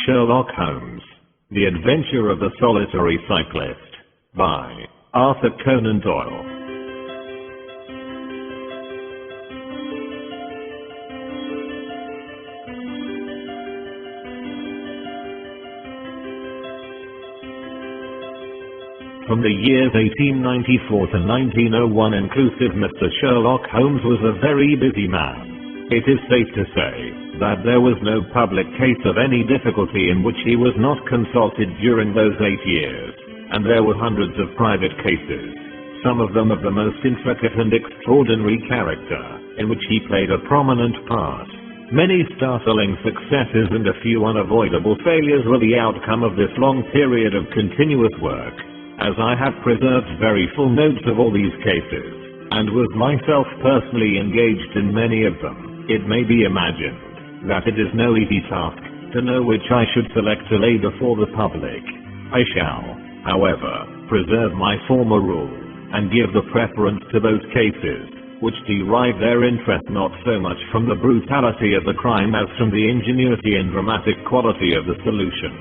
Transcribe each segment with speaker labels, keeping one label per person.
Speaker 1: Sherlock Holmes. The Adventure of the Solitary Cyclist. By Arthur Conan Doyle. From the years 1894 to 1901 inclusive, Mr. Sherlock Holmes was a very busy man. It is safe to say that there was no public case of any difficulty in which he was not consulted during those 8 years, and there were hundreds of private cases, some of them of the most intricate and extraordinary character, in which he played a prominent part. Many startling successes and a few unavoidable failures were the outcome of this long period of continuous work. As I have preserved very full notes of all these cases, and was myself personally engaged in many of them, it may be imagined that it is no easy task to know which I should select to lay before the public. I shall, however, preserve my former rule, and give the preference to those cases which derive their interest not so much from the brutality of the crime as from the ingenuity and dramatic quality of the solution.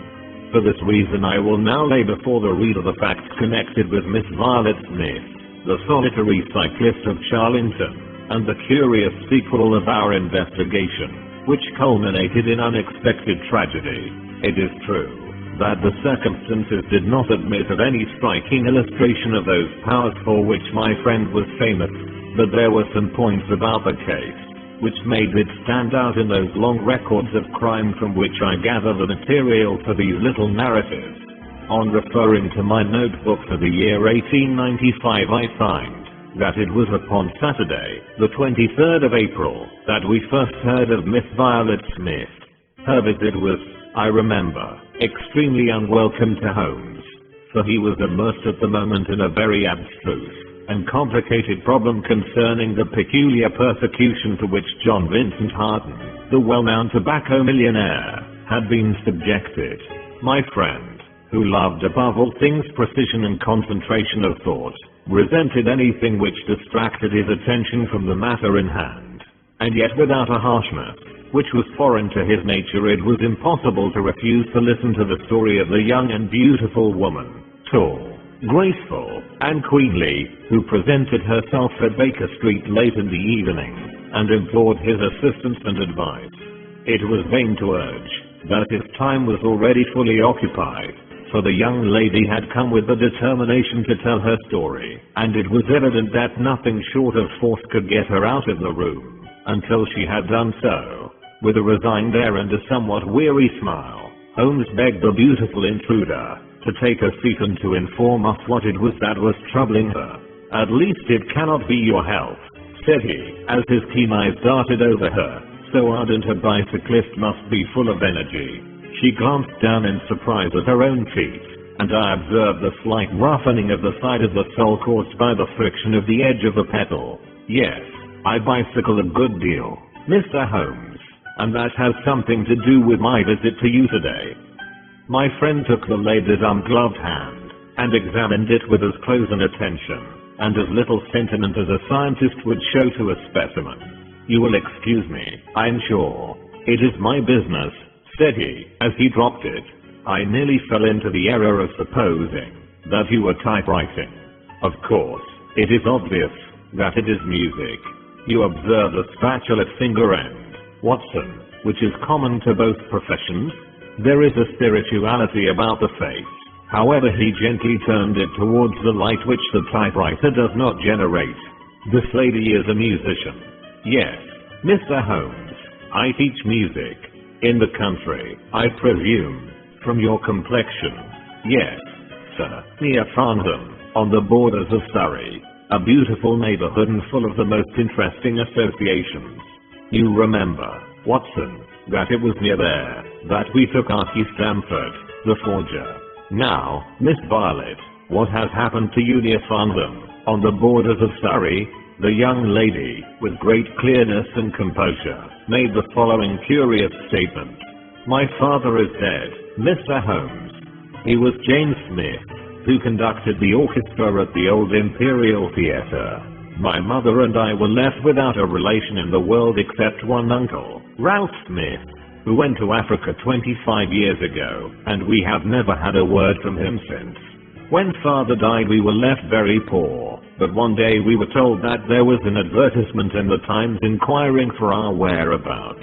Speaker 1: For this reason I will now lay before the reader the facts connected with Miss Violet Smith, the solitary cyclist of Charlington, and the curious sequel of our investigation, which culminated in unexpected tragedy. It is true that the circumstances did not admit of any striking illustration of those powers for which my friend was famous, but there were some points about the case which made it stand out in those long records of crime from which I gather the material for these little narratives. On referring to my notebook for the year 1895, I find that it was upon Saturday, the 23rd of April, that we first heard of Miss Violet Smith. Her visit was, I remember, extremely unwelcome to Holmes, for he was immersed at the moment in a very abstruse and complicated problem concerning the peculiar persecution to which John Vincent Harden, the well-known tobacco millionaire, had been subjected. My friend, who loved above all things precision and concentration of thought, resented anything which distracted his attention from the matter in hand, and yet without a harshness which was foreign to his nature it was impossible to refuse to listen to the story of the young and beautiful woman, tall, graceful, and queenly, who presented herself at Baker Street late in the evening, and implored his assistance and advice. It was vain to urge that his time was already fully occupied, for the young lady had come with the determination to tell her story, and it was evident that nothing short of force could get her out of the room, until she had done so. With a resigned air and a somewhat weary smile, Holmes begged the beautiful intruder to take a seat and to inform us what it was that was troubling her. At least it cannot be your health, said he, as his keen eyes darted over her. So ardent a bicyclist must be full of energy. She glanced down in surprise at her own feet, and I observed the slight roughening of the side of the sole caused by the friction of the edge of the pedal. Yes, I bicycle a good deal, Mr. Holmes, and that has something to do with my visit to you today. My friend took the lady's ungloved hand, and examined it with as close an attention, and as little sentiment as a scientist would show to a specimen. You will excuse me, I'm sure. It is my business, said he, as he dropped it. I nearly fell into the error of supposing that you were typewriting. Of course, it is obvious that it is music. You observe the spatulate finger end, Watson, which is common to both professions. There is a spirituality about the face. However, he gently turned it towards the light which the typewriter does not generate. This lady is a musician. Yes, Mr. Holmes, I teach music. In the country, I presume, from your complexion. Yes, sir, near Farnham, on the borders of Surrey, a beautiful neighborhood and full of the most interesting associations. You remember, Watson, that it was near there that we took Archie Stamford, the forger. Now, Miss Violet, what has happened to you near Farnham, on the borders of Surrey? The young lady, with great clearness and composure, made the following curious statement. My father is dead, Mr. Holmes. He was James Smith, who conducted the orchestra at the old Imperial Theatre. My mother and I were left without a relation in the world except one uncle, Ralph Smith, who went to Africa 25 years ago, and we have never had a word from him since. When father died we were left very poor, but one day we were told that there was an advertisement in the Times inquiring for our whereabouts.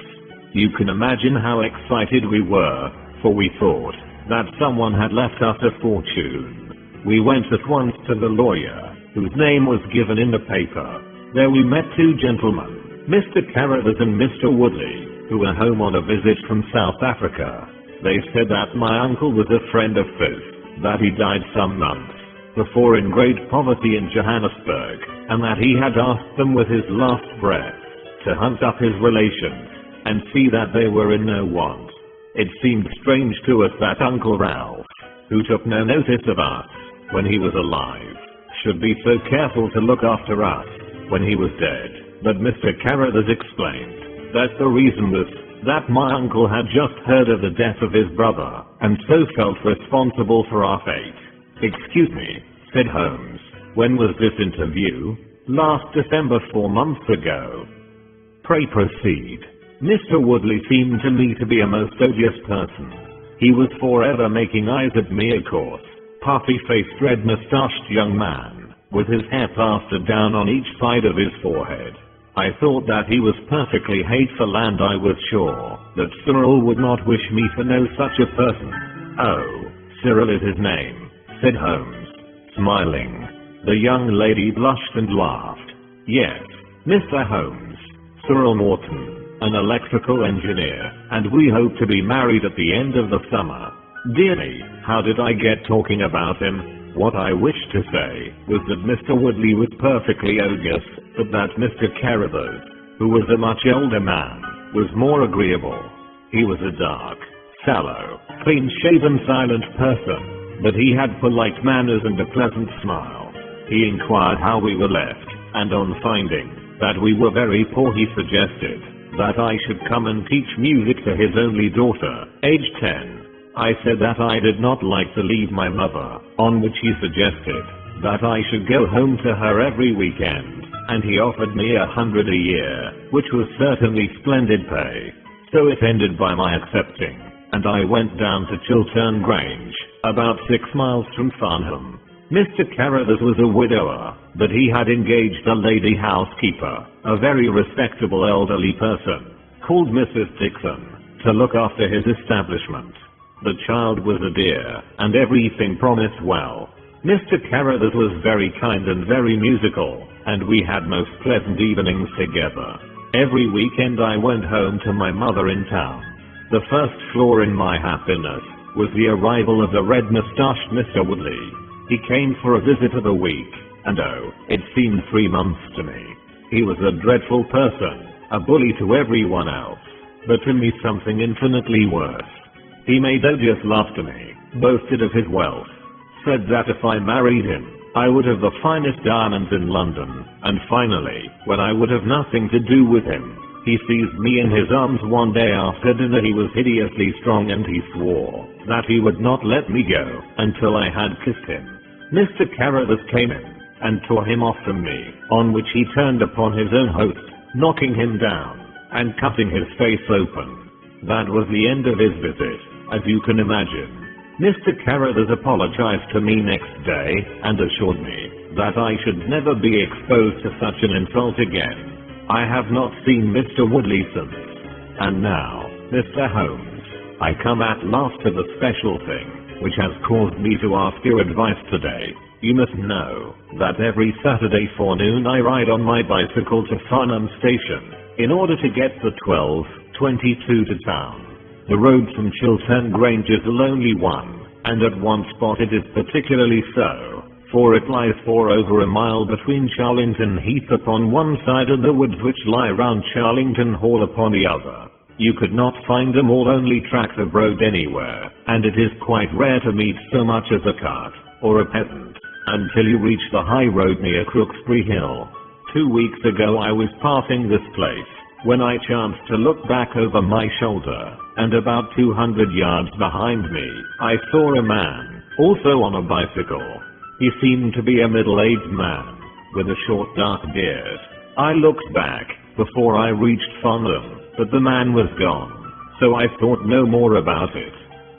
Speaker 1: You can imagine how excited we were, for we thought that someone had left us a fortune. We went at once to the lawyer, whose name was given in the paper. There we met two gentlemen, Mr. Carruthers and Mr. Woodley, who were home on a visit from South Africa. They said that my uncle was a friend of his, that he died some months before in great poverty in Johannesburg, and that he had asked them with his last breath to hunt up his relations and see that they were in no want. It seemed strange to us that Uncle Ralph, who took no notice of us when he was alive, should be so careful to look after us when he was dead. But Mr. Carruthers explained that the reason was that my uncle had just heard of the death of his brother, and so felt responsible for our fate. Excuse me, said Holmes. When was this interview? Last December, 4 months ago. Pray proceed. Mr. Woodley seemed to me to be a most odious person. He was forever making eyes at me, of course. Puffy-faced, red-moustached young man, with his hair plastered down on each side of his forehead. I thought that he was perfectly hateful, and I was sure that Cyril would not wish me to know such a person. Oh, Cyril is his name, said Holmes, smiling. The young lady blushed and laughed. Yes, Mr. Holmes, Cyril Morton, an electrical engineer, and we hope to be married at the end of the summer. Dear me, how did I get talking about him? What I wished to say was that Mr. Woodley was perfectly odious, but that Mr. Carruthers, who was a much older man, was more agreeable. He was a dark, sallow, clean-shaven, silent person, but he had polite manners and a pleasant smile. He inquired how we were left, and on finding that we were very poor, he suggested that I should come and teach music to his only daughter, aged 10. I said that I did not like to leave my mother, on which he suggested that I should go home to her every weekend, and he offered me 100 a year, which was certainly splendid pay. So it ended by my accepting, and I went down to Chiltern Grange, about 6 miles from Farnham. Mr. Carruthers was a widower, but he had engaged a lady housekeeper, a very respectable elderly person, called Mrs. Dixon, to look after his establishment. The child was a dear, and everything promised well. Mr. Carruthers was very kind and very musical, and we had most pleasant evenings together. Every weekend I went home to my mother in town. The first flaw in my happiness was the arrival of the red-moustached Mr. Woodley. He came for a visit of a week, and oh, it seemed 3 months to me. He was a dreadful person, a bully to everyone else, but to me something infinitely worse. He made odious love to me, boasted of his wealth, said that if I married him, I would have the finest diamonds in London, and finally, when I would have nothing to do with him, he seized me in his arms one day after dinner. He was hideously strong, and he swore that he would not let me go until I had kissed him. Mr. Carruthers came in and tore him off from me, on which he turned upon his own host, knocking him down and cutting his face open. That was the end of his visit, as you can imagine. Mr. Carruthers apologized to me next day and assured me that I should never be exposed to such an insult again. I have not seen Mr. Woodley since. And now, Mr. Holmes, I come at last to the special thing which has caused me to ask your advice today. You must know that every Saturday forenoon I ride on my bicycle to Farnham Station in order to get the 12:22 to town. The road from Chiltern Grange is a lonely one, and at one spot it is particularly so, for it lies for over a mile between Charlington Heath upon one side and the woods which lie round Charlington Hall upon the other. You could not find a more lonely tract of road anywhere, and it is quite rare to meet so much as a cart or a peasant until you reach the high road near Crooksbury Hill. 2 weeks ago I was passing this place when I chanced to look back over my shoulder, and about 200 yards behind me I saw a man, also on a bicycle. He seemed to be a middle-aged man with a short dark beard. I looked back before I reached Farnham, but the man was gone. so I thought no more about it.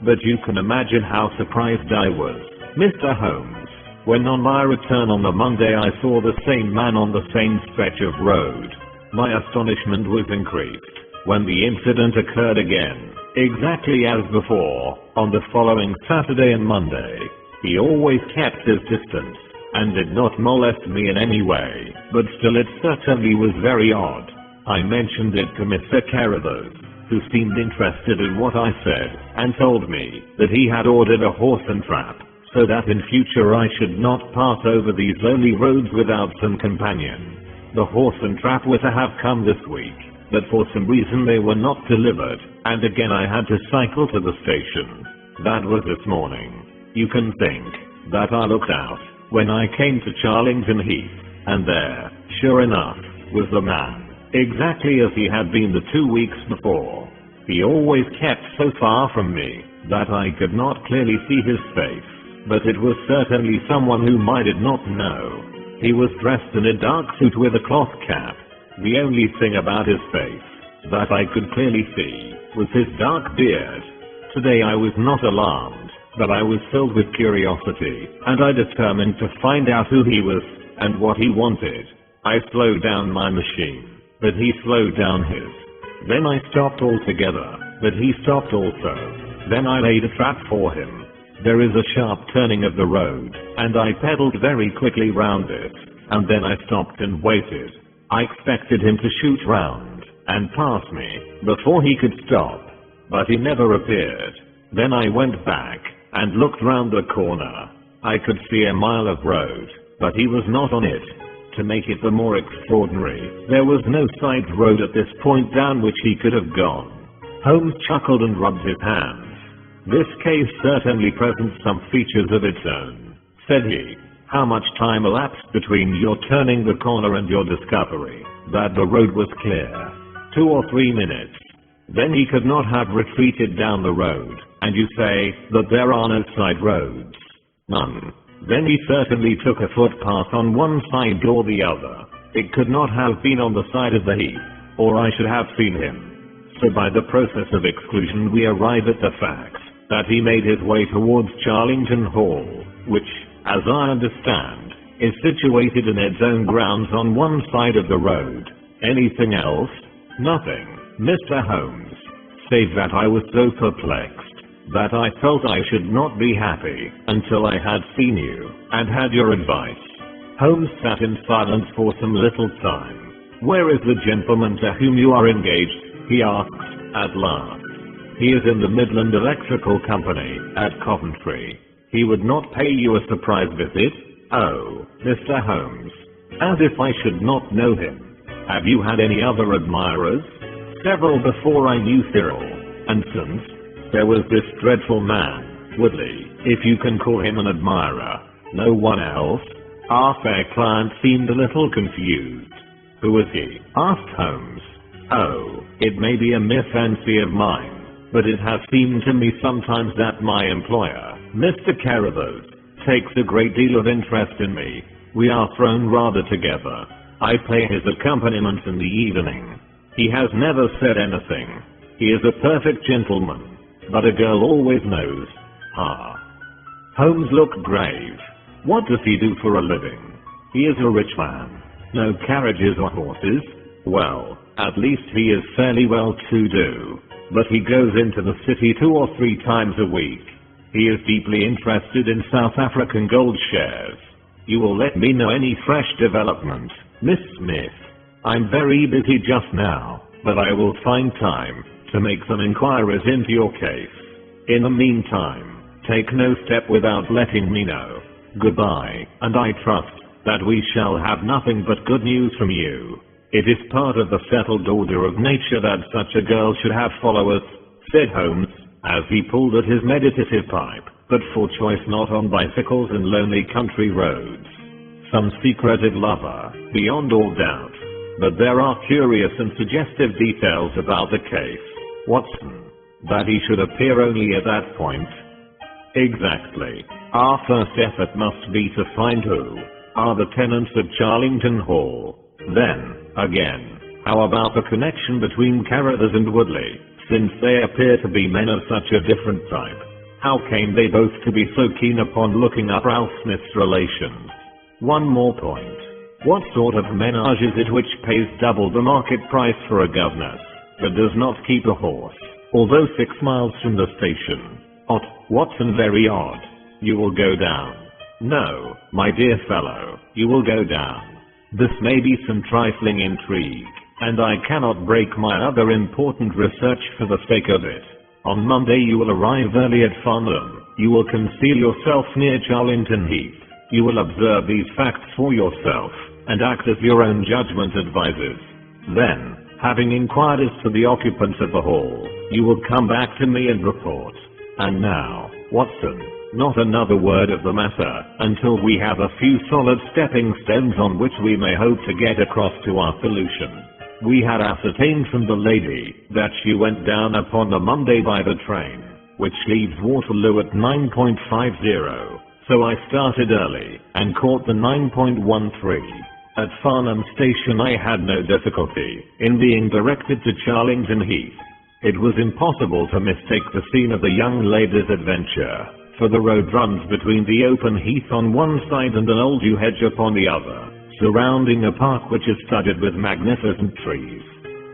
Speaker 1: But you can imagine how surprised I was, Mr. Holmes, when on my return on the Monday I saw the same man on the same stretch of road. My astonishment was increased when the incident occurred again, exactly as before, on the following Saturday and Monday. He always kept his distance, and did not molest me in any way, but still it certainly was very odd. I mentioned it to Mr. Carruthers, who seemed interested in what I said, and told me that he had ordered a horse and trap, so that in future I should not pass over these lonely roads without some companion. The horse and trap were to have come this week, but for some reason they were not delivered, and again I had to cycle to the station. That was this morning. You can think that I looked out when I came to Charlington Heath, and there, sure enough, was the man, exactly as he had been the 2 weeks before. He always kept so far from me that I could not clearly see his face, but it was certainly someone whom I did not know. He was dressed in a dark suit with a cloth cap. The only thing about his face that I could clearly see was his dark beard. Today I was not alarmed, but I was filled with curiosity, and I determined to find out who he was and what he wanted. I slowed down my machine, but he slowed down his. Then I stopped altogether, but he stopped also. Then I laid a trap for him. There is a sharp turning of the road, and I pedaled very quickly round it, and then I stopped and waited. I expected him to shoot round and pass me before he could stop, but he never appeared. Then I went back and looked round the corner. I could see a mile of road, but he was not on it. To make it the more extraordinary, there was no side road at this point down which he could have gone. Holmes chuckled and rubbed his hands. This case certainly presents some features of its own, said he. How much time elapsed between your turning the corner and your discovery that the road was clear? 2 or 3 minutes. Then he could not have retreated down the road, and you say that there are no side roads? None. Then he certainly took a footpath on one side or the other. It could not have been on the side of the heath, or I should have seen him. So by the process of exclusion we arrive at the fact that he made his way towards Charlington Hall, which, as I understand, is situated in its own grounds on one side of the road. Anything else? Nothing, Mr. Holmes, save that I was so perplexed that I felt I should not be happy until I had seen you and had your advice. Holmes sat in silence for some little time. Where is the gentleman to whom you are engaged? He asks at last. He is in the Midland Electrical Company at Coventry. He would not pay you a surprise visit? Oh, Mr. Holmes, as if I should not know him. Have you had any other admirers? Several before I knew Cyril, and since, there was this dreadful man, Woodley, if you can call him an admirer. No one else? Our fair client seemed a little confused. Who was he? Asked Holmes. Oh, it may be a mere fancy of mine, but it has seemed to me sometimes that my employer, Mr. Carruthers, takes a great deal of interest in me. We are thrown rather together. I play his accompaniment in the evening. He has never said anything. He is a perfect gentleman, but a girl always knows. Ah. Holmes looked grave. What does he do for a living? He is a rich man. No carriages or horses? Well, at least he is fairly well to do. But he goes into the city 2 or 3 times a week. He is deeply interested in South African gold shares. You will let me know any fresh development, Miss Smith. I'm very busy just now, but I will find time to make some inquiries into your case. In the meantime, take no step without letting me know. Goodbye, and I trust that we shall have nothing but good news from you. It is part of the settled order of nature that such a girl should have followers, said Holmes, as he pulled at his meditative pipe, but for choice not on bicycles and lonely country roads. Some secretive lover, beyond all doubt. But there are curious and suggestive details about the case. Watson, that he should appear only at that point. Exactly. Our first effort must be to find who are the tenants of Charlington Hall. Then, again, how about the connection between Carruthers and Woodley? since they appear to be men of such a different type. How came they both to be so keen upon looking up Ralph Smith's relations? One more point. What sort of menage is it which pays double the market price for a governess, but does not keep a horse, although 6 miles from the station? Odd, Watson, very odd. You will go down. No, my dear fellow, you will go down. This may be some trifling intrigue, and I cannot break my other important research for the sake of it. On Monday you will arrive early at Farnham. You will conceal yourself near Charlington Heath. You will observe these facts for yourself, and act as your own judgment advises. Then, having inquired as to the occupants of the hall, you will come back to me and report. And now, Watson, not another word of the matter, until we have a few solid stepping stones on which we may hope to get across to our solution. We had ascertained from the lady that she went down upon the Monday by the train, which leaves Waterloo at 9:50, so I started early, and caught the 9:13. At Farnham Station I had no difficulty in being directed to Charlington Heath. It was impossible to mistake the scene of the young lady's adventure, for the road runs between the open heath on one side and an old yew hedge upon the other, surrounding a park which is studded with magnificent trees.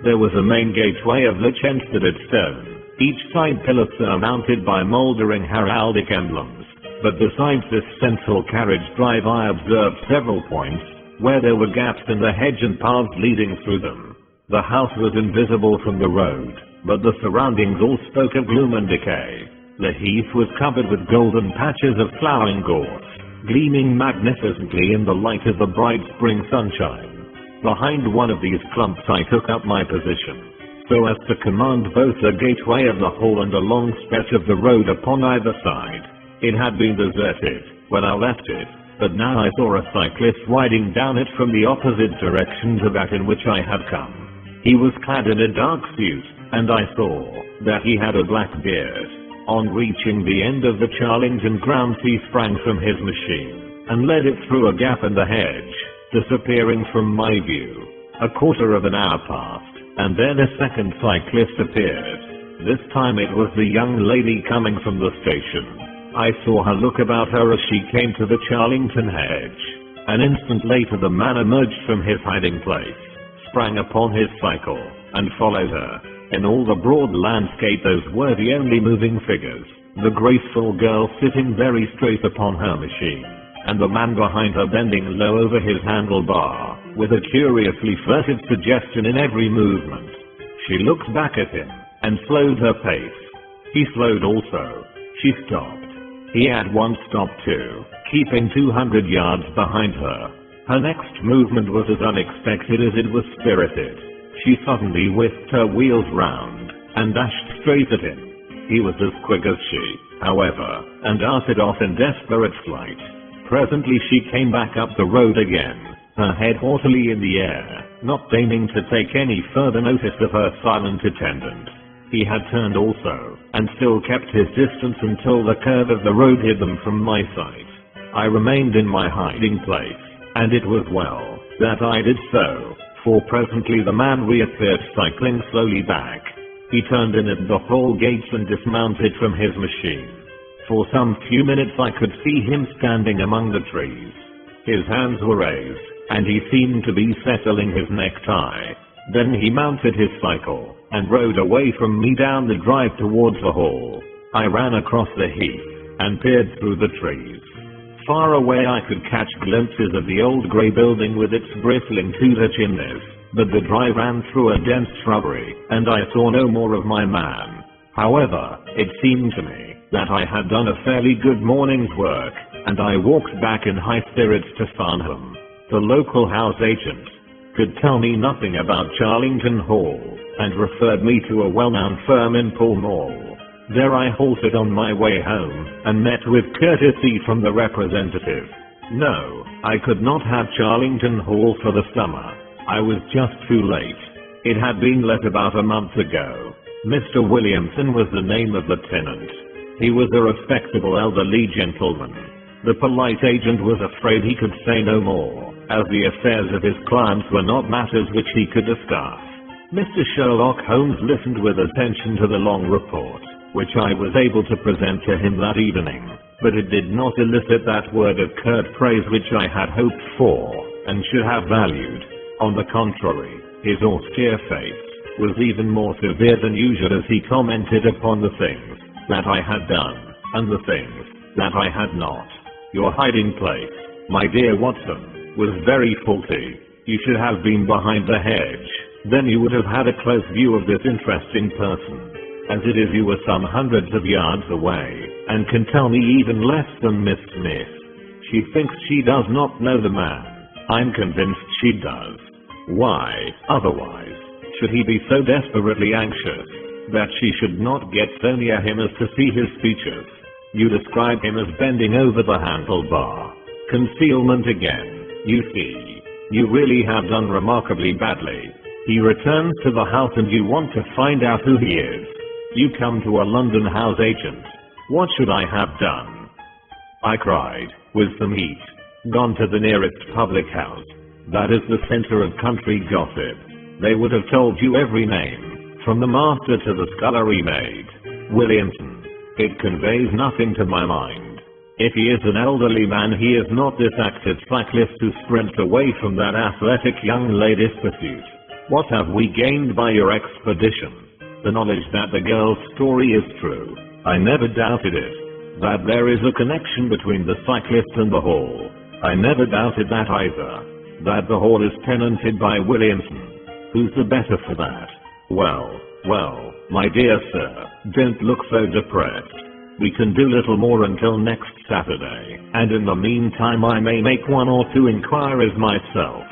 Speaker 1: There was a main gateway of lich-studded stone, each side pillar surmounted by mouldering heraldic emblems, but besides this central carriage drive I observed several points where there were gaps in the hedge and paths leading through them. The house was invisible from the road, but the surroundings all spoke of gloom and decay. The heath was covered with golden patches of flowering gorse, gleaming magnificently in the light of the bright spring sunshine. Behind one of these clumps I took up my position, so as to command both the gateway of the hall and a long stretch of the road upon either side. It had been deserted when I left it, but now I saw a cyclist riding down it from the opposite direction to that in which I had come. He was clad in a dark suit, and I saw that he had a black beard. On reaching the end of the Charlington grounds he sprang from his machine, and led it through a gap in the hedge, disappearing from my view. A quarter of an hour passed, and then a second cyclist appeared. This time it was the young lady coming from the station. I saw her look about her as she came to the Charlington hedge. An instant later the man emerged from his hiding place, sprang upon his cycle, and followed her. In all the broad landscape those were the only moving figures, the graceful girl sitting very straight upon her machine, and the man behind her bending low over his handlebar, with a curiously furtive suggestion in every movement. She looked back at him, and slowed her pace. He slowed also. She stopped. He at once stopped too, keeping 200 yards behind her. Her next movement was as unexpected as it was spirited. She suddenly whisked her wheels round, and dashed straight at him. He was as quick as she, however, and darted off in desperate flight. Presently she came back up the road again, her head haughtily in the air, not deigning to take any further notice of her silent attendant. He had turned also, and still kept his distance until the curve of the road hid them from my sight. I remained in my hiding place, and it was well that I did so, for presently the man reappeared cycling slowly back. He turned in at the hall gates and dismounted from his machine. For some few minutes I could see him standing among the trees. His hands were raised, and he seemed to be settling his necktie. Then he mounted his cycle, and rode away from me down the drive towards the hall. I ran across the heath, and peered through the trees. Far away I could catch glimpses of the old grey building with its bristling Tudor chimneys, but the drive ran through a dense shrubbery, and I saw no more of my man. However, it seemed to me that I had done a fairly good morning's work, and I walked back in high spirits to Farnham. The local house agent could tell me nothing about Charlington Hall, and referred me to a well-known firm in Pall Mall. There I halted on my way home, and met with courtesy from the representative. No, I could not have Charlington Hall for the summer. I was just too late. It had been let about a month ago. Mr. Williamson was the name of the tenant. He was a respectable elderly gentleman. The polite agent was afraid he could say no more, as the affairs of his clients were not matters which he could discuss. Mr. Sherlock Holmes listened with attention to the long report, which I was able to present to him that evening, but it did not elicit that word of curt praise which I had hoped for, and should have valued. On the contrary, his austere face was even more severe than usual as he commented upon the things that I had done, and the things that I had not. Your hiding place, my dear Watson, was very faulty. You should have been behind the hedge, then you would have had a close view of this interesting person. As it is, you were some hundreds of yards away, and can tell me even less than Miss Smith. She thinks she does not know the man. I'm convinced she does. Why, otherwise, should he be so desperately anxious that she should not get so near him as to see his features? You describe him as bending over the handlebar. Concealment again. You see, you really have done remarkably badly. He returns to the house and you want to find out who he is. You come to a London house agent. What should I have done? I cried, with some heat. Gone to the nearest public house. That is the center of country gossip. They would have told you every name, from the master to the scullery maid. Williamson. It conveys nothing to my mind. If he is an elderly man, he is not this active cyclist who sprints away from that athletic young lady's pursuit. What have we gained by your expedition? The knowledge that the girl's story is true. I never doubted it. That there is a connection between the cyclist and the hall. I never doubted that either. That the hall is tenanted by Williamson. Who's the better for that? Well, my dear sir, don't look so depressed. We can do little more until next Saturday, and in the meantime I may make one or two inquiries myself.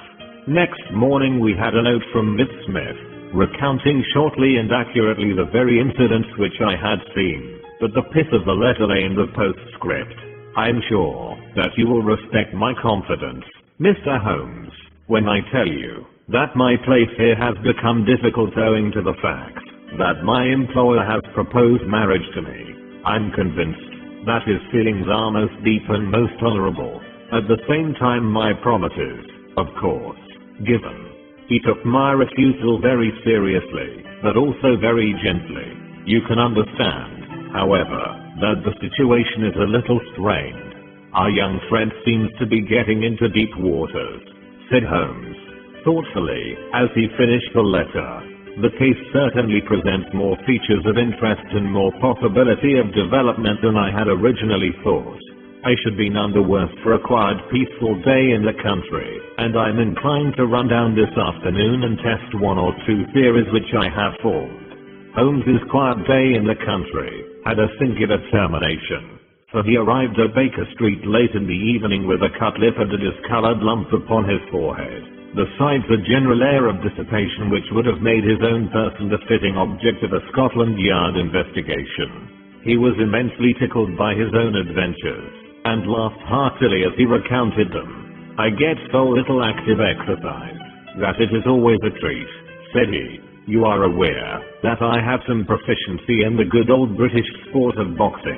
Speaker 1: Next morning we had a note from Miss Smith, recounting shortly and accurately the very incidents which I had seen, but the pith of the letter lay in the postscript. I am sure that you will respect my confidence, Mr. Holmes, when I tell you that my place here has become difficult owing to the fact that my employer has proposed marriage to me. I'm convinced that his feelings are most deep and most honorable. At the same time, my promise is, of course, given. He took my refusal very seriously, but also very gently. You can understand, however, that the situation is a little strained. Our young friend seems to be getting into deep waters, said Holmes, thoughtfully, as he finished the letter. The case certainly presents more features of interest and more possibility of development than I had originally thought. I should be none the worse for a quiet, peaceful day in the country, and I'm inclined to run down this afternoon and test one or two theories which I have formed. Holmes's quiet day in the country had a singular termination, for he arrived at Baker Street late in the evening with a cut lip and a discolored lump upon his forehead, besides a general air of dissipation which would have made his own person the fitting object of a Scotland Yard investigation. He was immensely tickled by his own adventures, and laughed heartily as he recounted them. I get so little active exercise that it is always a treat, said he. You are aware that I have some proficiency in the good old British sport of boxing.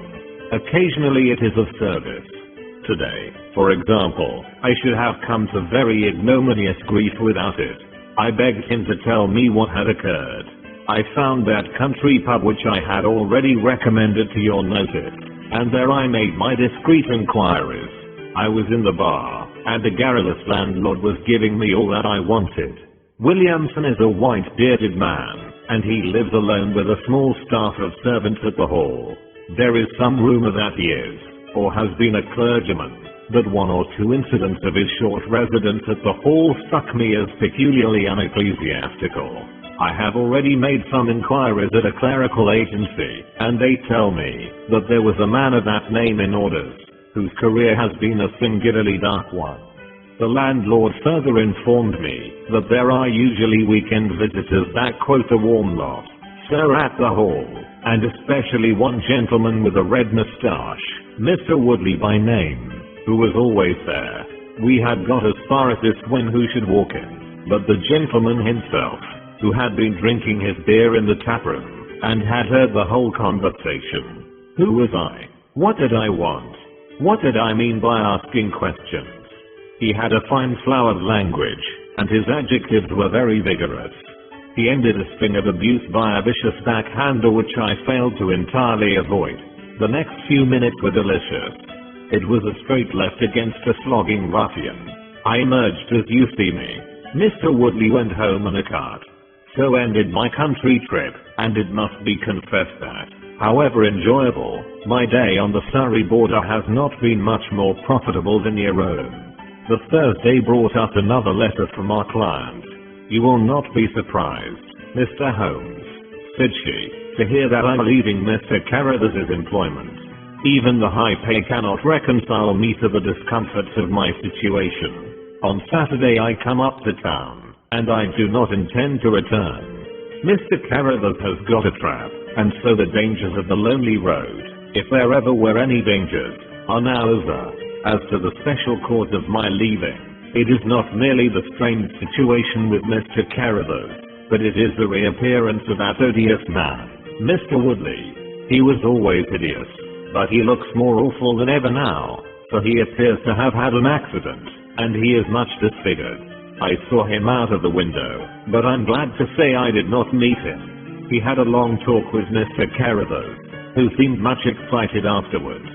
Speaker 1: Occasionally it is of service. Today, for example, I should have come to very ignominious grief without it. I begged him to tell me what had occurred. I found that country pub which I had already recommended to your notice, and there I made my discreet inquiries. I was in the bar, and the garrulous landlord was giving me all that I wanted. Williamson is a white-bearded man, and he lives alone with a small staff of servants at the hall. There is some rumor that he is, or has been a clergyman, but one or two incidents of his short residence at the hall struck me as peculiarly unecclesiastical. I have already made some inquiries at a clerical agency, and they tell me that there was a man of that name in orders, whose career has been a singularly dark one. The landlord further informed me that there are usually weekend visitors that quote a warm lot, sir, at the hall, and especially one gentleman with a red moustache, Mr. Woodley by name, who was always there. We had got as far as this when who should walk in, but the gentleman himself, who had been drinking his beer in the taproom, and had heard the whole conversation. Who was I? What did I want? What did I mean by asking questions? He had a fine flowered language, and his adjectives were very vigorous. He ended a string of abuse by a vicious backhander which I failed to entirely avoid. The next few minutes were delicious. It was a straight left against a slogging ruffian. I emerged as you see me. Mr. Woodley went home in a cart. So ended my country trip, and it must be confessed that, however enjoyable, my day on the Surrey border has not been much more profitable than your own. The Thursday brought us another letter from our client. You will not be surprised, Mr. Holmes, said she, to hear that I'm leaving Mr. Carruthers' employment. Even the high pay cannot reconcile me to the discomforts of my situation. On Saturday I come up to town, and I do not intend to return. Mr. Carruthers has got a trap, and so the dangers of the lonely road, if there ever were any dangers, are now over. As to the special cause of my leaving, it is not merely the strange situation with Mr. Carruthers, but it is the reappearance of that odious man, Mr. Woodley. He was always hideous, but he looks more awful than ever now, for he appears to have had an accident, and he is much disfigured. I saw him out of the window, but I'm glad to say I did not meet him. He had a long talk with Mr. Carruthers, who seemed much excited afterwards.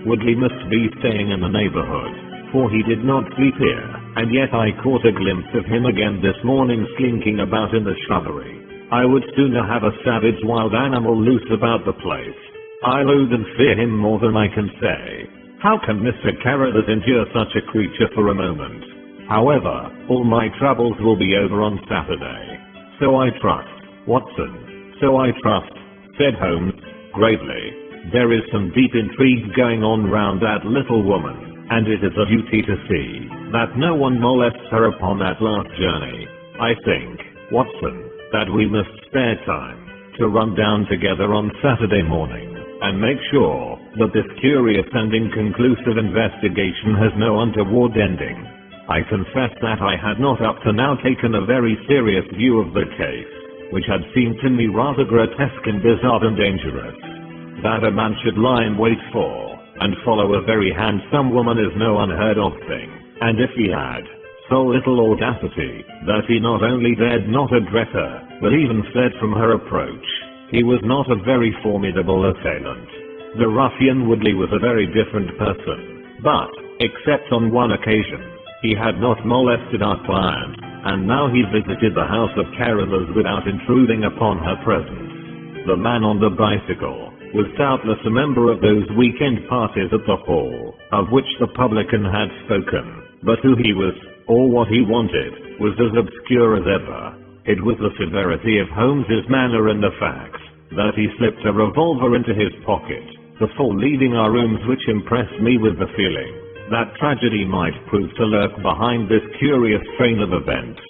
Speaker 1: Woodley must be staying in the neighborhood, for he did not sleep here, and yet I caught a glimpse of him again this morning slinking about in the shrubbery. I would sooner have a savage wild animal loose about the place. I loathe and fear him more than I can say. How can Mr. Carruthers endure such a creature for a moment? However, all my troubles will be over on Saturday. So I trust, Watson. So I trust, said Holmes, gravely. There is some deep intrigue going on round that little woman, and it is a duty to see that no one molests her upon that last journey. I think, Watson, that we must spare time to run down together on Saturday morning, and make sure that this curious and inconclusive investigation has no untoward ending. I confess that I had not up to now taken a very serious view of the case, which had seemed to me rather grotesque and bizarre and dangerous. That a man should lie in wait for and follow a very handsome woman is no unheard of thing, and if he had so little audacity that he not only dared not address her, but even fled from her approach, he was not a very formidable assailant. The ruffian Woodley was a very different person, but, except on one occasion, he had not molested our client, and now he visited the house of Carruthers without intruding upon her presence. The man on the bicycle was doubtless a member of those weekend parties at the hall, of which the publican had spoken, but who he was, or what he wanted, was as obscure as ever. It was the severity of Holmes's manner and the fact that he slipped a revolver into his pocket before leaving our rooms which impressed me with the feeling that tragedy might prove to lurk behind this curious train of events.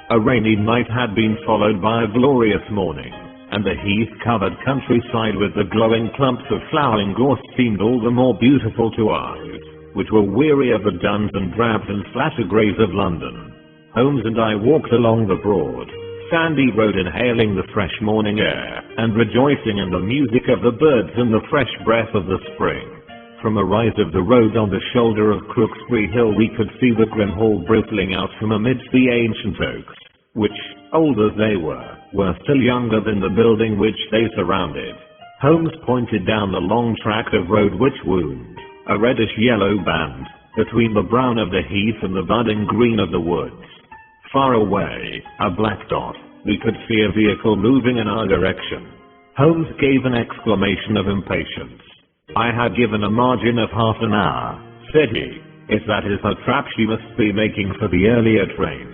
Speaker 1: A rainy night had been followed by a glorious morning, and the heath-covered countryside with the glowing clumps of flowering gorse seemed all the more beautiful to eyes which were weary of the duns and drabs and slatter greys of London. Holmes and I walked along the broad, sandy road inhaling the fresh morning air and rejoicing in the music of the birds and the fresh breath of the spring. From a rise of the road on the shoulder of Crooksbury Hill we could see the grim hall bristling out from amidst the ancient oaks, which, old as they were still younger than the building which they surrounded. Holmes pointed down the long tract of road which wound, a reddish-yellow band, between the brown of the heath and the budding green of the woods. Far away, a black dot, we could see a vehicle moving in our direction. Holmes gave an exclamation of impatience. I had given a margin of half an hour, said he. If that is the trap she must be making for the earlier train.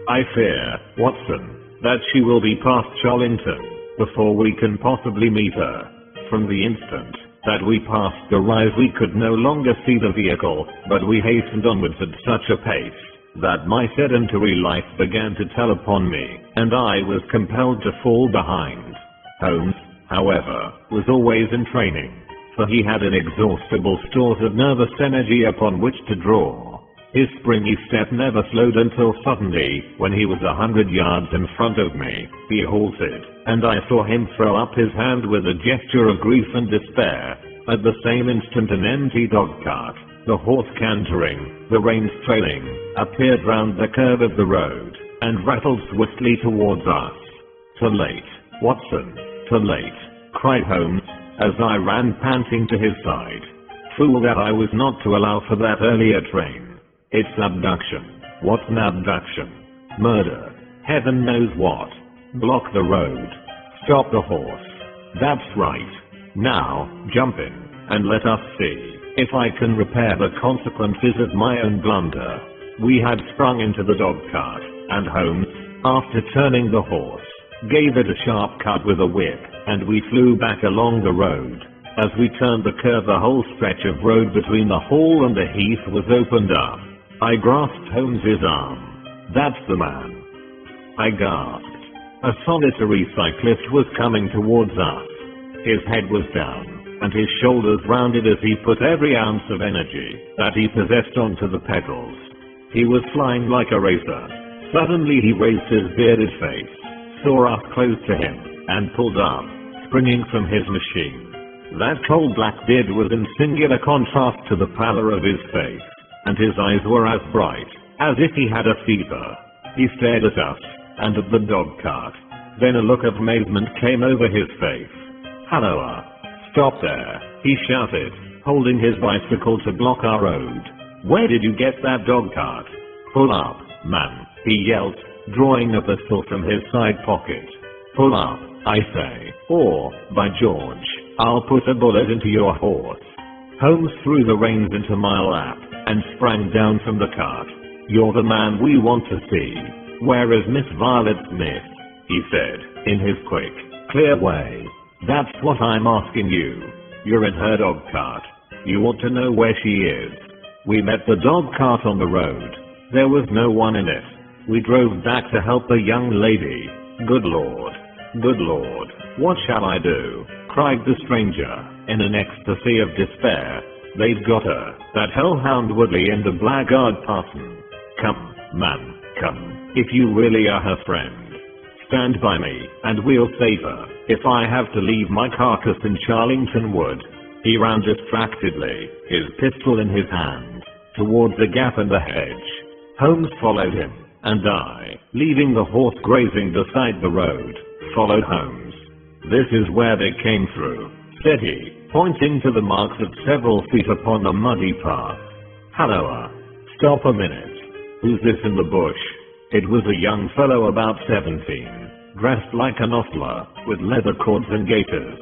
Speaker 1: I fear, Watson, that she will be past Charlington before we can possibly meet her. From the instant that we passed the rise we could no longer see the vehicle, but we hastened onwards at such a pace that my sedentary life began to tell upon me, and I was compelled to fall behind. Holmes, however, was always in training, for he had inexhaustible stores of nervous energy upon which to draw. His springy step never slowed until suddenly, when he was 100 yards in front of me, he halted, and I saw him throw up his hand with a gesture of grief and despair. At the same instant an empty dog-cart, the horse cantering, the reins trailing, appeared round the curve of the road, and rattled swiftly towards us. Too late, Watson. Too late, cried Holmes, as I ran panting to his side. Fool that I was not to allow for that earlier train. It's abduction. What's an abduction? Murder. Heaven knows what. Block the road. Stop the horse. That's right. Now, jump in, and let us see if I can repair the consequences of my own blunder. We had sprung into the dog cart, and Holmes, after turning the horse, gave it a sharp cut with a whip, and we flew back along the road. As we turned the curve, the whole stretch of road between the hall and the heath was opened up. I grasped Holmes's arm. That's the man, I gasped. A solitary cyclist was coming towards us. His head was down, and his shoulders rounded as he put every ounce of energy that he possessed onto the pedals. He was flying like a racer. Suddenly he raised his bearded face, saw us close to him, and pulled up, springing from his machine. That coal black beard was in singular contrast to the pallor of his face, and his eyes were as bright as if he had a fever. He stared at us, and at the dog cart. Then a look of amazement came over his face. "Halloa! Stop there!" he shouted, holding his bicycle to block our road. "Where did you get that dog cart? Pull up, man," he yelled, drawing a pistol from his side pocket. "Pull up, I say, or, by George, I'll put a bullet into your horse." Holmes threw the reins into my lap, and sprang down from the cart. "You're the man we want to see. Where is Miss Violet Smith?" he said, in his quick, clear way. "That's what I'm asking you. You're in her dog cart. You ought to know where she is." We met the dog cart on the road. There was no one in it. We drove back to help the young lady. Good Lord. Good Lord. What shall I do?" cried the stranger, in an ecstasy of despair. "They've got her, that hellhound Woodley and the blackguard parson. Come, man, come, if you really are her friend. Stand by me, and we'll save her, if I have to leave my carcass in Charlington Wood." He ran distractedly, his pistol in his hand, towards the gap in the hedge. Holmes followed him, and I, leaving the horse grazing beside the road, followed Holmes. "This is where they came through," said he, pointing to the marks of several feet upon the muddy path. "Halloa! Stop a minute. Who's this in the bush?" It was a young fellow about 17, dressed like an ostler, with leather cords and gaiters.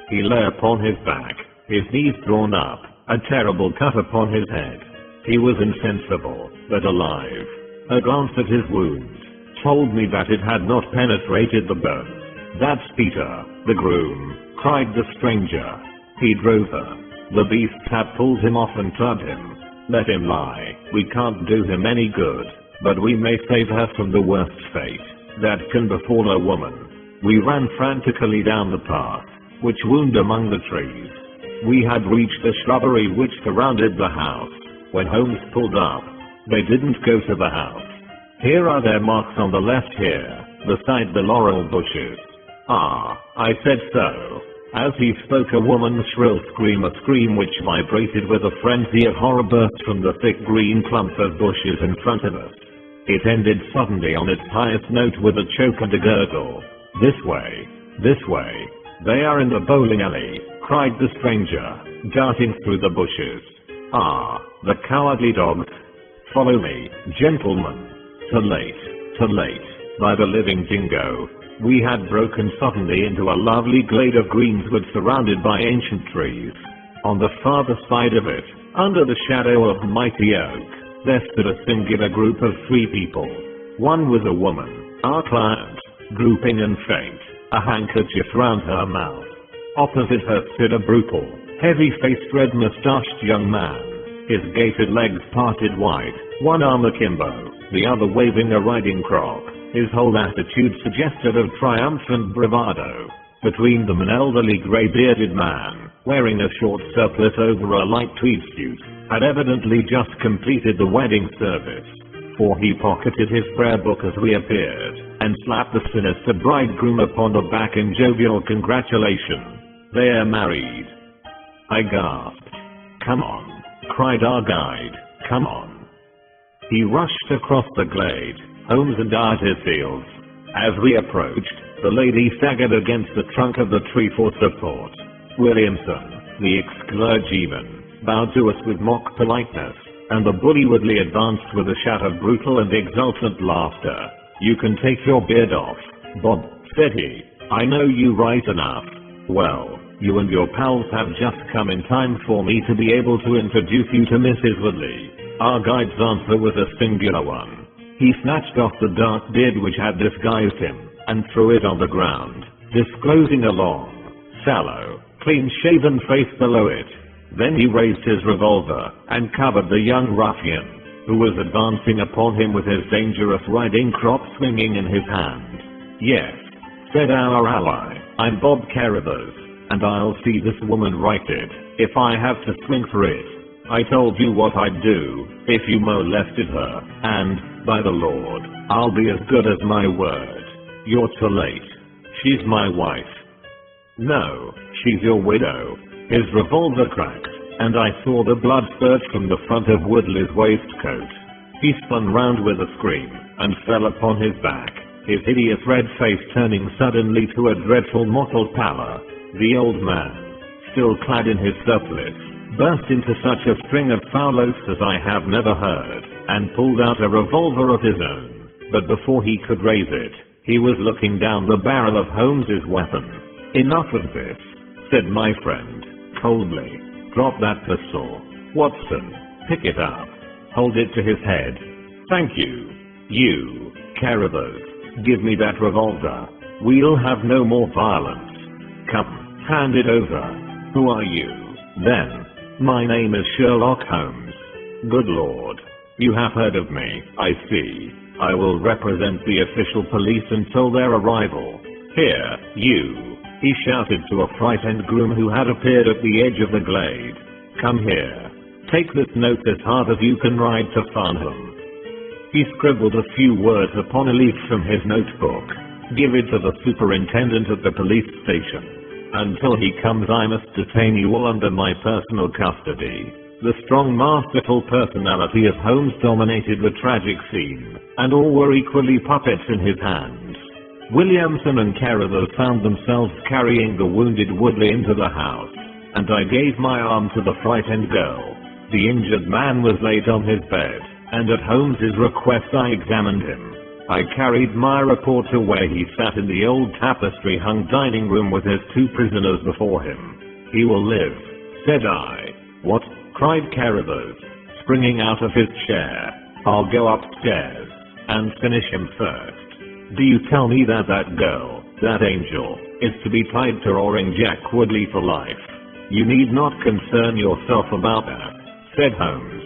Speaker 1: He lay upon his back, his knees drawn up, a terrible cut upon his head. He was insensible, but alive. A glance at his wound told me that it had not penetrated the bone. "That's Peter, the groom," cried the stranger. "He drove her. The beasts have pulled him off and clubbed him. Let him lie. We can't do him any good, but we may save her from the worst fate that can befall a woman." We ran frantically down the path, which wound among the trees. We had reached the shrubbery which surrounded the house, when Holmes pulled up. They didn't go to the house. "Here are their marks on the left here, beside the laurel bushes." "Ah, I said so." As he spoke, a woman's shrill scream, a scream which vibrated with a frenzy of horror, burst from the thick green clump of bushes in front of us. It ended suddenly on its highest note with a choke and a gurgle. "This way! This way! They are in the bowling alley!" cried the stranger, darting through the bushes. "Ah, the cowardly dogs! Follow me, gentlemen." Too late, too late. By the living jingo, we had broken suddenly into a lovely glade of greenswood surrounded by ancient trees. On the farther side of it, under the shadow of a mighty oak, there stood a singular group of 3 people. One was a woman, our client, drooping and faint, a handkerchief round her mouth. Opposite her stood a brutal, heavy-faced, red-moustached young man, his gaitered legs parted wide, one arm akimbo, the other waving a riding crop. His whole attitude suggested of triumphant bravado. Between them, an elderly grey-bearded man, wearing a short surplice over a light tweed suit, had evidently just completed the wedding service, for he pocketed his prayer book as we appeared, and slapped the sinister bridegroom upon the back in jovial congratulation. "They're married." I gasped. "Come on," cried our guide, "come on." He rushed across the glade, Holmes and I at his heels. As we approached, The lady staggered against the trunk of the tree for support. Williamson, the ex-clergyman, bowed to us with mock politeness, and the bully Woodley advanced with a shout of brutal and exultant laughter. "You can take your beard off, Bob," said he. "I know you right enough. Well, you and your pals have just come in time for me to be able to introduce you to Mrs. Woodley." Our guide's answer was a singular one. He snatched off the dark beard which had disguised him, and threw it on the ground, disclosing a long, sallow, clean-shaven face below it. Then he raised his revolver, and covered the young ruffian, who was advancing upon him with his dangerous riding crop swinging in his hand. "Yes," said our ally, "I'm Bob Carruthers, and I'll see this woman righted, if I have to swing for it. I told you what I'd do, if you molested her, and, by the Lord, I'll be as good as my word. You're too late. She's my wife." "No, she's your widow." His revolver cracked, and I saw the blood spurt from the front of Woodley's waistcoat. He spun round with a scream, and fell upon his back, his hideous red face turning suddenly to a dreadful mottled pallor. The old man, still clad in his surplice, burst into such a string of foul oaths as I have never heard, and pulled out a revolver of his own. But before he could raise it, he was looking down the barrel of Holmes's weapon. "Enough of this," said my friend, coldly. "Drop that pistol. Watson, pick it up. Hold it to his head. Thank you. You, Carruthers, give me that revolver. We'll have no more violence. Come, hand it over. Who are you?" "Then, my name is Sherlock Holmes." "Good Lord. You have heard of me, I see. I will represent the official police until their arrival. Here, you," he shouted to a frightened groom who had appeared at the edge of the glade. "Come here. Take this note as hard as you can ride to Farnham." He scribbled a few words upon a leaf from his notebook. "Give it to the superintendent at the police station. Until he comes, I must detain you all under my personal custody." The strong, masterful personality of Holmes dominated the tragic scene, and all were equally puppets in his hands. Williamson and Carruthers found themselves carrying the wounded Woodley into the house, and I gave my arm to the frightened girl. The injured man was laid on his bed, and at Holmes's request I examined him. I carried my report to where he sat in the old tapestry-hung dining room with his two prisoners before him. "He will live," said I. "What?" cried Carruthers, springing out of his chair. "I'll go upstairs and finish him first. Do you tell me that that girl, that angel, is to be tied to Roaring Jack Woodley for life?" "You need not concern yourself about that," said Holmes.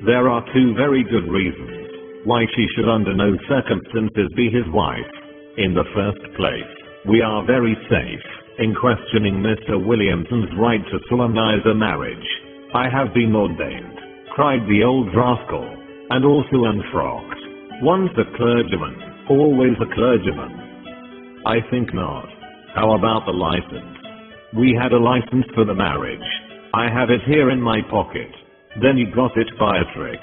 Speaker 1: "There are two very good reasons why she should under no circumstances be his wife. In the first place, we are very safe in questioning Mr. Williamson's right to solemnize a marriage." "I have been ordained," cried the old rascal, "and also unfrocked. Once a clergyman, always a clergyman." "I think not. How about the license?" "We had a license for the marriage. I have it here in my pocket." "Then you got it by a trick.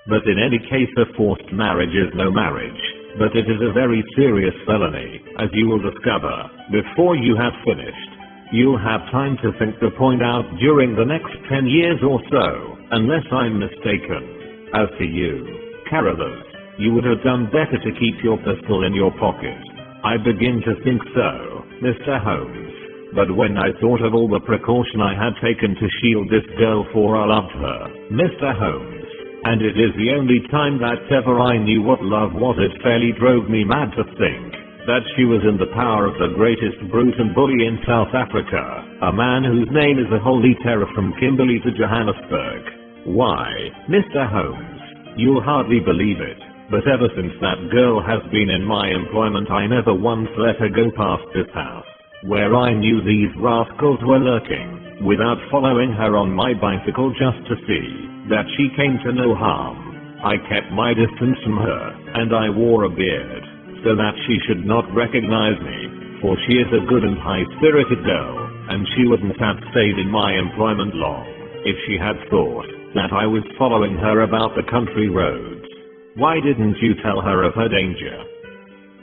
Speaker 1: But in any case, a forced marriage is no marriage, but it is a very serious felony, as you will discover before you have finished. You'll have time to think the point out during the next 10 years or so, unless I'm mistaken. As to you, Carruthers, you would have done better to keep your pistol in your pocket." "I begin to think so, Mr. Holmes. But when I thought of all the precaution I had taken to shield this girl, for I loved her, Mr. Holmes, and it is the only time that ever I knew what love was, it fairly drove me mad to think that she was in the power of the greatest brute and bully in South Africa, a man whose name is a holy terror from Kimberley to Johannesburg. Why, Mr. Holmes, you'll hardly believe it, but ever since that girl has been in my employment, I never once let her go past this house, where I knew these rascals were lurking, without following her on my bicycle just to see that she came to no harm. I kept my distance from her, and I wore a beard, so that she should not recognize me, for she is a good and high-spirited girl, and she wouldn't have stayed in my employment long if she had thought that I was following her about the country roads. Why didn't you tell her of her danger?"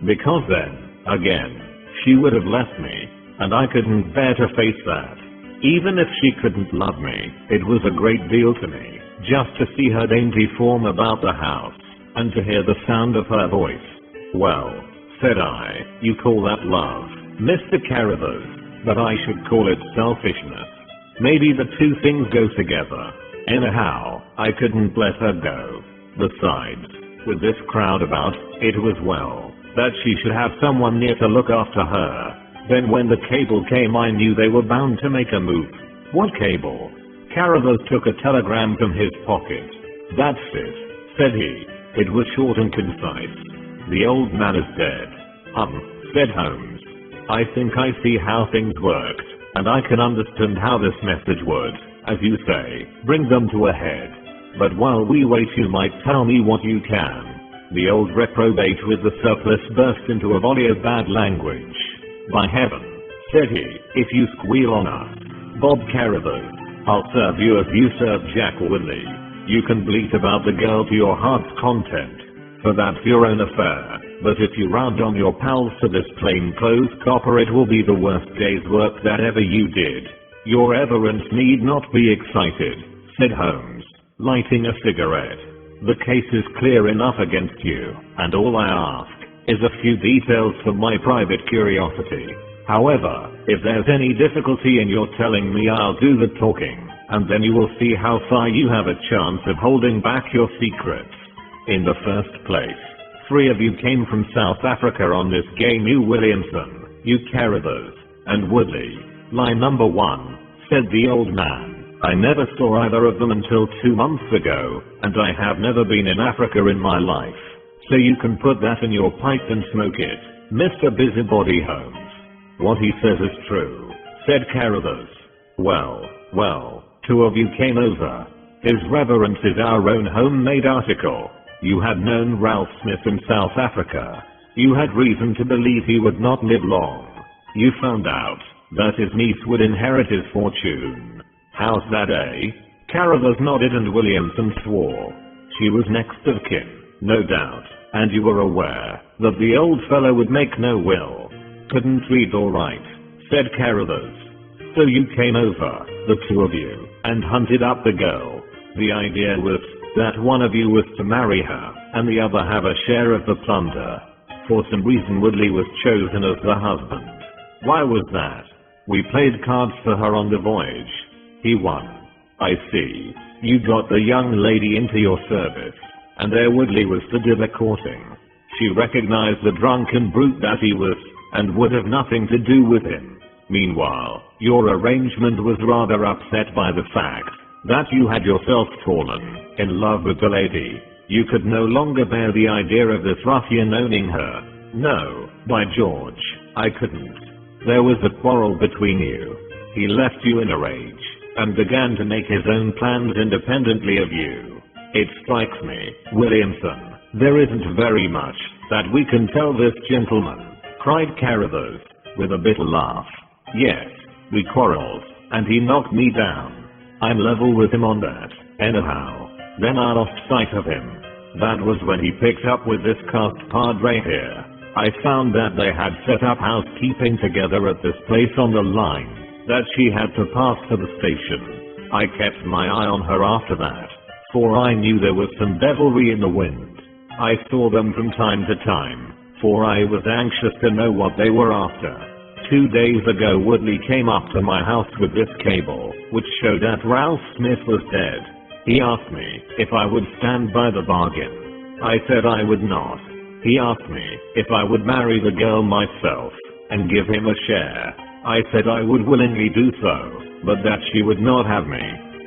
Speaker 1: "Because then, again, she would have left me, and I couldn't bear to face that. Even if she couldn't love me, it was a great deal to me, just to see her dainty form about the house, and to hear the sound of her voice. Well, said I, you call that love, Mr. Carruthers, but I should call it selfishness. Maybe the two things go together. Anyhow, I couldn't let her go. Besides, with this crowd about, it was well that she should have someone near to look after her. Then when the cable came, I knew they were bound to make a move. What cable? Carruthers took a telegram from his pocket. That's it, said he. It was short and concise. The old man is dead. Said Holmes. I think I see how things worked, and I can understand how this message would, as you say, bring them to a head. But while we wait, you might tell me what you can. The old reprobate with the surplice burst into a volley of bad language. By heaven, said he, if you squeal on us, Bob Carruthers, I'll serve you as you served Jack Woodley. You can bleat about the girl to your heart's content, for that's your own affair. But if you round on your pals to this plainclothes copper, it will be the worst day's work that ever you did. Your reverence need not be excited, said Holmes, lighting a cigarette. The case is clear enough against you, and all I ask is a few details for my private curiosity. However, if there's any difficulty in your telling me, I'll do the talking, and then you will see how far you have a chance of holding back your secrets. In the first place, 3 of you came from South Africa on this game, you Williamson, you Carruthers, and Woodley. Lie number 1, said the old man. I never saw either of them until 2 months ago, and I have never been in Africa in my life. So you can put that in your pipe and smoke it, Mr. Busybody Holmes. What he says is true, said Carruthers. Well, 2 of you came over. His reverence is our own homemade article. You had known Ralph Smith in South Africa. You had reason to believe he would not live long. You found out that his niece would inherit his fortune. How's that, eh? Carruthers nodded and Williamson swore. She was next of kin, no doubt, and you were aware that the old fellow would make no will. Couldn't read or write, said Carruthers. So you came over, the 2 of you, and hunted up the girl. The idea was that one of you was to marry her, and the other have a share of the plunder. For some reason Woodley was chosen as the husband. Why was that? We played cards for her on the voyage. He won. I see. You got the young lady into your service, and there Woodley was to do the courting. She recognized the drunken brute that he was, and would have nothing to do with him. Meanwhile, your arrangement was rather upset by the fact that you had yourself fallen in love with the lady. You could no longer bear the idea of this ruffian owning her. No, by George, I couldn't. There was a quarrel between you. He left you in a rage, and began to make his own plans independently of you. It strikes me, Williamson, there isn't very much that we can tell this gentleman, cried Carruthers, with a bitter laugh. Yes, we quarreled, and he knocked me down. I'm level with him on that, anyhow. Then I lost sight of him. That was when he picked up with this cast padre here. I found that they had set up housekeeping together at this place on the line, that she had to pass to the station. I kept my eye on her after that, for I knew there was some devilry in the wind. I saw them from time to time, for I was anxious to know what they were after. 2 days ago Woodley came up to my house with this cable, which showed that Ralph Smith was dead. He asked me if I would stand by the bargain. I said I would not. He asked me if I would marry the girl myself, and give him a share. I said I would willingly do so, but that she would not have me.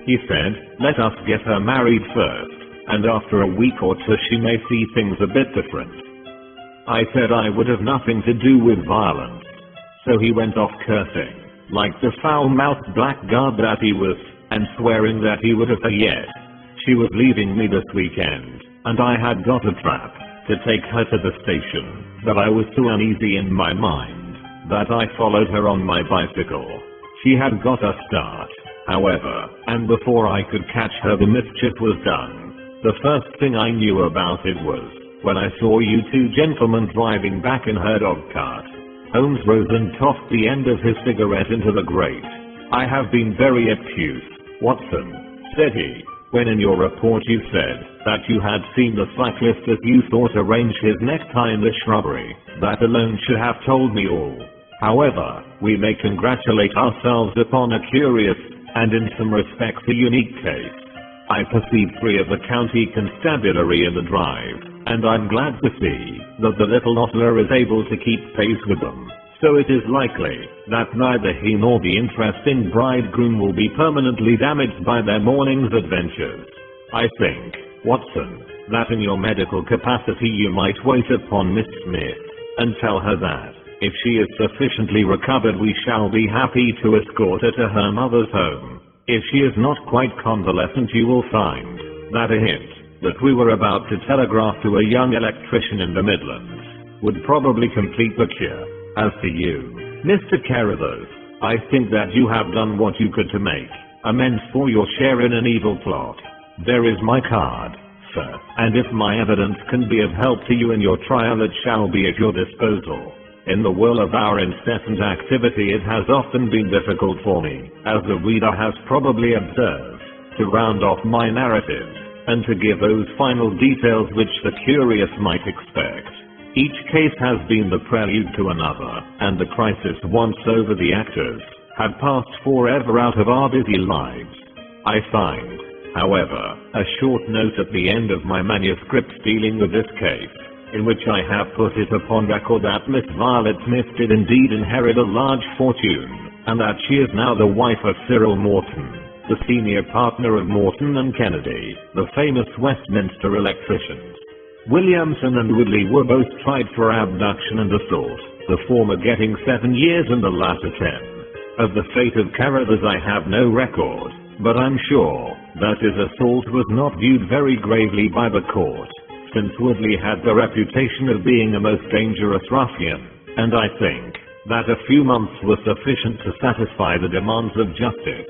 Speaker 1: He said, let us get her married first, and after a week or 2 she may see things a bit different. I said I would have nothing to do with violence. So he went off cursing, like the foul-mouthed blackguard that he was, and swearing that he would have her yet. She was leaving me this weekend, and I had got a trap to take her to the station, but I was too uneasy in my mind that I followed her on my bicycle. She had got a start, however, and before I could catch her the mischief was done. The first thing I knew about it was when I saw you 2 gentlemen driving back in her dog cart. Holmes rose and tossed the end of his cigarette into the grate. "I have been very obtuse, Watson," said he, "when in your report you said that you had seen the cyclist as you thought arrange his necktie in the shrubbery. That alone should have told me all. However, we may congratulate ourselves upon a curious, and in some respects a unique case. I perceive 3 of the county constabulary in the drive, and I'm glad to see that the little hostler is able to keep pace with them. So it is likely that neither he nor the interesting bridegroom will be permanently damaged by their morning's adventures. I think, Watson, that in your medical capacity you might wait upon Miss Smith and tell her that, if she is sufficiently recovered, we shall be happy to escort her to her mother's home. If she is not quite convalescent, you will find that a hint that we were about to telegraph to a young electrician in the Midlands would probably complete the cure. As to you, Mr. Carruthers, I think that you have done what you could to make amends for your share in an evil plot. There is my card, sir, and if my evidence can be of help to you in your trial, it shall be at your disposal. In the whirl of our incessant activity, it has often been difficult for me, as the reader has probably observed, to round off my narratives, and to give those final details which the curious might expect. Each case has been the prelude to another, and the crisis once over, the actors had passed forever out of our busy lives. I find, however, a short note at the end of my manuscript dealing with this case, in which I have put it upon record that Miss Violet Smith did indeed inherit a large fortune, and that she is now the wife of Cyril Morton, the senior partner of Morton and Kennedy, the famous Westminster electricians. Williamson and Woodley were both tried for abduction and assault, the former getting 7 years and the latter 10. Of the fate of Carruthers I have no record, but I'm sure that his assault was not viewed very gravely by the court, since Woodley had the reputation of being a most dangerous ruffian, and I think that a few months were sufficient to satisfy the demands of justice.